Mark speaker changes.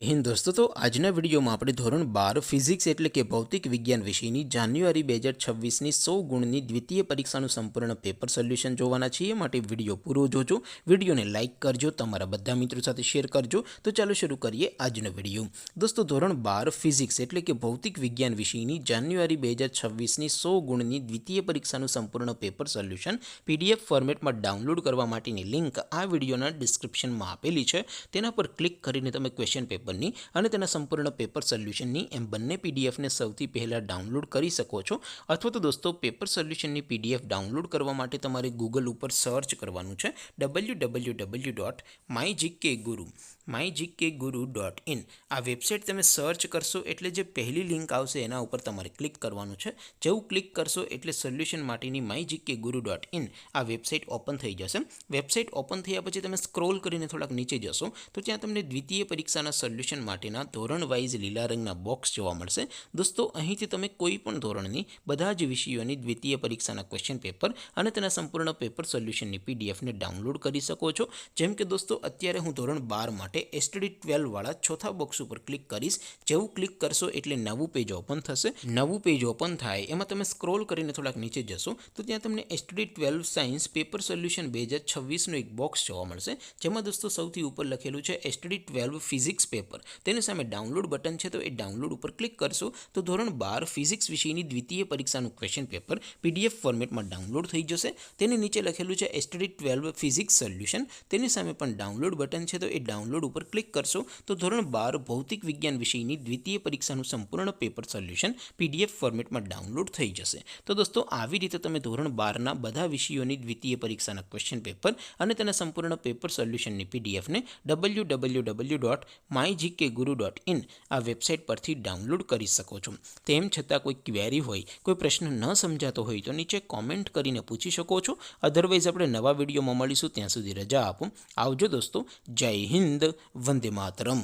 Speaker 1: હિન્દ દોસ્તો, તો આજના વિડીયોમાં આપણે ધોરણ 12 ફિઝિક્સ એટલે કે ભૌતિક વિજ્ઞાન વિષયની જાન્યુઆરી 2026ની 100 ગુણની દ્વિતીય પરીક્ષાનું સંપૂર્ણ પેપર સોલ્યુશન જોવાના છીએ. માટે વિડીયો પૂરો જોજો, વિડીયોને લાઇક કરજો, તમારા બધા મિત્રો સાથે શેર કરજો. તો ચાલો શરૂ કરીએ આજનો વિડીયો. દોસ્તો, ધોરણ 12 ફિઝિક્સ એટલે કે ભૌતિક વિજ્ઞાન વિષયની જાન્યુઆરી 2026ની 100 ગુણની દ્વિતીય પરીક્ષાનું સંપૂર્ણ પેપર સોલ્યુશન PDF ફોર્મેટમાં ડાઉનલોડ કરવા માટેની લિંક આ વિડીયોના ડિસ્ક્રિપ્શનમાં આપેલી છે. તેના પર ક્લિક કરીને તમે ક્વેશ્ચન પેપર અને તેના સંપૂર્ણ પેપર સોલ્યુશનની એમ બંને પીડીએફને સૌથી પહેલાં ડાઉનલોડ કરી શકો છો. અથવા તો દોસ્તો, પેપર સોલ્યુશનની PDF ડાઉનલોડ કરવા માટે તમારે ગૂગલ ઉપર સર્ચ કરવાનું છે www.mygkguru.in. આ વેબસાઇટ તમે સર્ચ કરશો એટલે જે પહેલી લિંક આવશે એના ઉપર તમારે ક્લિક કરવાનું છે. જેવું ક્લિક કરશો એટલે સોલ્યુશન માટેની mygkguru.in આ વેબસાઇટ ઓપન થઈ જશે. વેબસાઇટ ઓપન થયા પછી તમે સ્ક્રોલ કરીને થોડાક નીચે જશો તો ત્યાં તમને દ્વિતીય પરીક્ષાના સોલ્યુશન માટેના ધોરણ વાઇઝ લીલા રંગના બોક્સ જોવા મળશે. દોસ્તો, અહીંથી તમે કોઈ પણ ધોરણની બધા જ વિષયોની દ્વિતીય પરીક્ષાના ક્વેશ્ચન પેપર અને તેના સંપૂર્ણ પેપર સોલ્યુશનની PDFને ડાઉનલોડ કરી શકો છો. જેમ કે દોસ્તો, અત્યારે હું ધોરણ 12 માટે STD12 વાળા ચોથા બોક્સ ઉપર ક્લિક કરીશ. જેવું ક્લિક કરશો એટલે નવું પેજ ઓપન થશે. નવું પેજ ઓપન થાય એમાં તમે સ્ક્રોલ કરીને થોડાક નીચે જશો તો ત્યાં તમને STD12 સાયન્સ પેપર સોલ્યુશન 2026નું એક બોક્સ જોવા મળશે. જેમાં દોસ્તો સૌથી ઉપર લખેલું છે STD12 ફિઝિક્સ પેપર. તેની સામે ડાઉનલોડ બટન છે, તો એ ડાઉનલોડ ઉપર ક્લિક કરશો તો ધોરણ 12 ફિઝિક્સ વિષયની દ્વિતીય પરીક્ષાનું ક્વેશ્ચન પેપર PDF ફોર્મેટમાં ડાઉનલોડ થઈ જશે. તેની નીચે લખેલું છે STD12 ફિઝિક્સ સોલ્યુશન. તેની સામે પણ ડાઉનલોડ બટન છે, તો એ ડાઉનલોડ ઉપર ક્લિક કરશો તો ધોરણ 12 ભૌતિક વિજ્ઞાન વિષયની દ્વિતીય પરીક્ષાનું સંપૂર્ણ પેપર સોલ્યુશન PDF ફોર્મેટમાં ડાઉનલોડ થઈ જશે. તો દોસ્તો, આવી રીતે તમે ધોરણ 12ના બધા વિષયોની દ્વિતીય પરીક્ષાના ક્વેશ્ચન પેપર અને તેના સંપૂર્ણ પેપર સોલ્યુશનની PDFને www.mygkguru.in આ વેબસાઇટ પરથી ડાઉનલોડ કરી શકો છો. તેમ છતાં કોઈ ક્વેરી હોય, કોઈ પ્રશ્ન ન સમજાતો હોય તો નીચે કોમેન્ટ કરીને પૂછી શકો છો. અધરવાઇઝ આપણે નવા વિડીયોમાં મળીશું. ત્યાં સુધી રજા આપો. આવજો દોસ્તો. જય હિન્દ. વંદે માતરમ.